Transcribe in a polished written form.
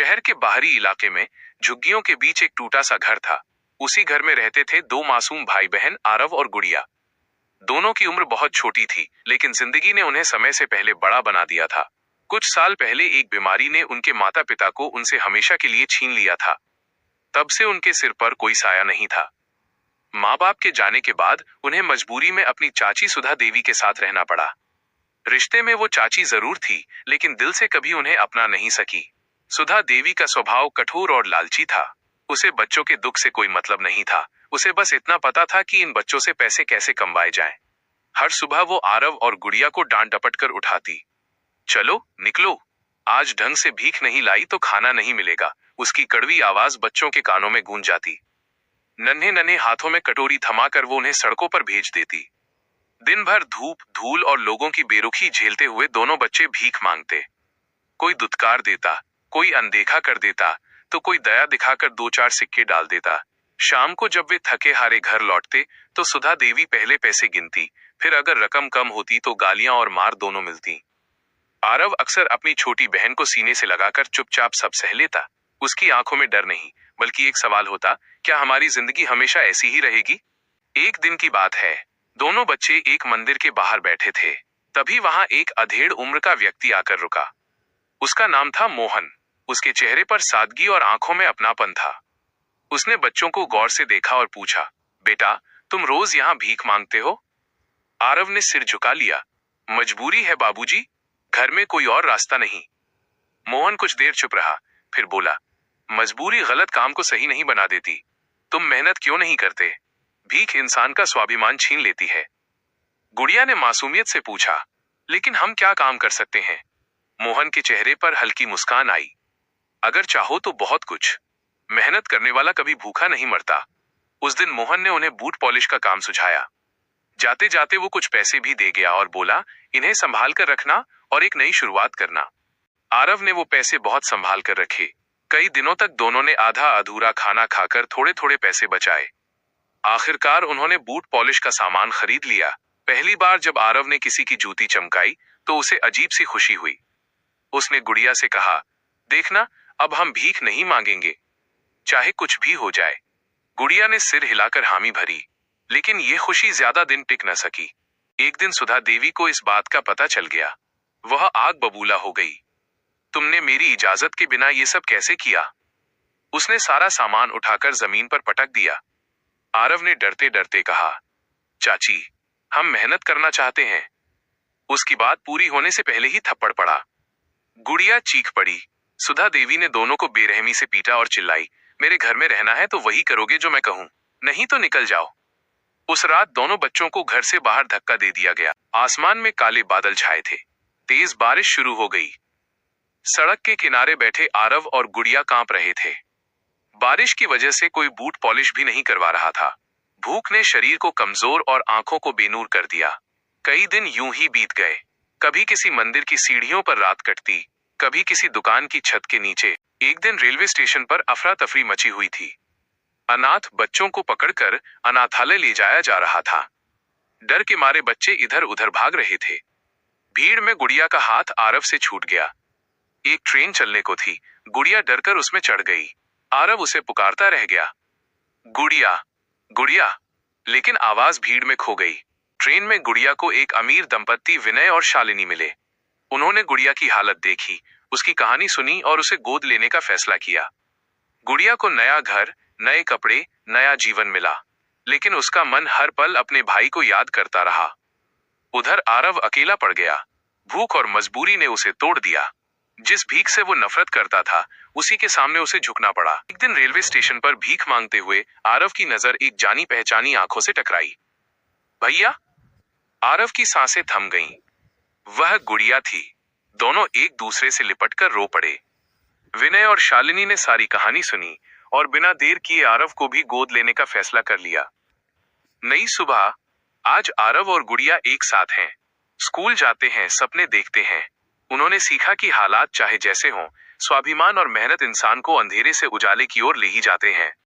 शहर के बाहरी इलाके में झुग्गियों के बीच एक टूटा सा घर था। उसी घर में रहते थे दो मासूम भाई बहन, आरव और गुड़िया। दोनों की उम्र बहुत छोटी थी, लेकिन जिंदगी ने उन्हें समय से पहले बड़ा बना दिया था। कुछ साल पहले एक बीमारी ने उनके माता पिता को उनसे हमेशा के लिए छीन लिया था। तब से उनके सिर पर कोई साया नहीं था। माँ बाप के जाने के बाद उन्हें मजबूरी में अपनी चाची सुधा देवी के साथ रहना पड़ा। रिश्ते में वो चाची जरूर थी, लेकिन दिल से कभी उन्हें अपना नहीं सकी। सुधा देवी का स्वभाव कठोर और लालची था। उसे बच्चों के दुख से कोई मतलब नहीं था। उसे बस इतना पता था कि इन बच्चों से पैसे कैसे कमवाए जाएं। हर सुबह वो आरव और गुड़िया को डांट डपट कर उठाती। चलो निकलो, आज ढंग से भीख नहीं लाई तो खाना नहीं मिलेगा। उसकी कड़वी आवाज बच्चों के कानों में गूंज जाती। नन्हे नन्हे हाथों में कटोरी थमाकर वो उन्हें सड़कों पर भेज देती। दिन भर धूप, धूल और लोगों की बेरुखी झेलते हुए दोनों बच्चे भीख मांगते। कोई दुत्कार देता, कोई अनदेखा कर देता, तो कोई दया दिखाकर दो चार सिक्के डाल देता। शाम को जब वे थके हारे घर लौटते, तो सुधा देवी पहले पैसे गिनती, फिर अगर रकम कम होती तो गालियां और मार दोनों मिलती। आरव अक्सर अपनी छोटी बहन को सीने से लगाकर चुपचाप सब सह लेता। उसकी आंखों में डर नहीं, बल्कि एक सवाल होता, क्या हमारी जिंदगी हमेशा ऐसी ही रहेगी? एक दिन की बात है, दोनों बच्चे एक मंदिर के बाहर बैठे थे। तभी वहां एक अधेड़ उम्र का व्यक्ति आकर रुका। उसका नाम था मोहन। उसके चेहरे पर सादगी और आंखों में अपनापन था। उसने बच्चों को गौर से देखा और पूछा, बेटा, तुम रोज यहाँ भीख मांगते हो? आरव ने सिर झुका लिया। मजबूरी है बाबूजी, घर में कोई और रास्ता नहीं। मोहन कुछ देर चुप रहा, फिर बोला, मजबूरी गलत काम को सही नहीं बना देती। तुम मेहनत क्यों नहीं करते? भीख इंसान का स्वाभिमान छीन लेती है। गुड़िया ने मासूमियत से पूछा, लेकिन हम क्या काम कर सकते हैं? मोहन के चेहरे पर हल्की मुस्कान आई। अगर चाहो तो बहुत कुछ। मेहनत करने वाला कभी भूखा नहीं मरता। उस दिन मोहन ने उन्हें बूट पॉलिश का काम सुझाया। जाते जाते वो कुछ पैसे भी दे गया और बोला, इन्हें संभाल कर रखना और एक नई शुरुआत करना। आरव ने वो पैसे बहुत संभाल कर रखे। कई दिनों तक दोनों ने आधा अधूरा खाना खाकर थोड़े थोड़े पैसे बचाए। आखिरकार उन्होंने बूट पॉलिश का सामान खरीद लिया। पहली बार जब आरव ने किसी की जूती चमकाई, तो उसे अजीब सी खुशी हुई। उसने गुड़िया से कहा, देखना, अब हम भीख नहीं मांगेंगे, चाहे कुछ भी हो जाए। गुड़िया ने सिर हिलाकर हामी भरी, लेकिन ये खुशी ज्यादा दिन टिक न सकी। एक दिन सुधा देवी को इस बात का पता चल गया। वह आग बबूला हो गई। तुमने मेरी इजाजत के बिना ये सब कैसे किया? उसने सारा सामान उठाकर जमीन पर पटक दिया। आरव ने डरते डरते कहा, चाची, हम मेहनत करना चाहते हैं। उसकी बात पूरी होने से पहले ही थप्पड़ पड़ा। गुड़िया चीख पड़ी। सुधा देवी ने दोनों को बेरहमी से पीटा और चिल्लाई, मेरे घर में रहना है तो वही करोगे जो मैं कहूं, नहीं तो निकल जाओ। उस रात दोनों बच्चों को घर से बाहर धक्का दे दिया गया। आसमान में काले बादल छाए थे। तेज बारिश शुरू हो गई। सड़क के किनारे बैठे आरव और गुड़िया कांप रहे थे। बारिश की वजह से कोई बूट पॉलिश भी नहीं करवा रहा था। भूख ने शरीर को कमजोर और आंखों को बेनूर कर दिया। कई दिन यूं ही बीत गए। कभी किसी मंदिर की सीढ़ियों पर रात कटती, कभी किसी दुकान की छत के नीचे। एक दिन रेलवे स्टेशन पर अफरा तफरी मची हुई थी। अनाथ बच्चों को पकड़कर अनाथालय ले जाया जा रहा था। डर के मारे बच्चे इधर उधर भाग रहे थे। भीड़ में गुड़िया का हाथ आरव से छूट गया। एक ट्रेन चलने को थी। गुड़िया डरकर उसमें चढ़ गई। आरव उसे पुकारता रह गया, गुड़िया, गुड़िया, लेकिन आवाज भीड़ में खो गई। ट्रेन में गुड़िया को एक अमीर दंपत्ति विनय और शालिनी मिले। उन्होंने गुड़िया की हालत देखी, उसकी कहानी सुनी और उसे गोद लेने का फैसला किया। गुड़िया को नया घर, नए कपड़े, नया जीवन मिला, लेकिन उसका मन हर पल अपने भाई को याद करता रहा। उधर आरव अकेला पड़ गया। भूख और मजबूरी ने उसे तोड़ दिया। जिस भीख से वो नफरत करता था, उसी के सामने उसे झुकना पड़ा। एक दिन रेलवे स्टेशन पर भीख मांगते हुए आरव की नजर एक जानी पहचानी आंखों से टकराई। भैया! आरव की सांसें थम गईं। वह गुड़िया थी। दोनों एक दूसरे से लिपटकर रो पड़े। विनय और शालिनी ने सारी कहानी सुनी और बिना देर किए आरव को भी गोद लेने का फैसला कर लिया। नई सुबह। आज आरव और गुड़िया एक साथ हैं। स्कूल जाते हैं, सपने देखते हैं। उन्होंने सीखा कि हालात चाहे जैसे हों, स्वाभिमान और मेहनत इंसान को अंधेरे से उजाले की ओर ले ही जाते हैं।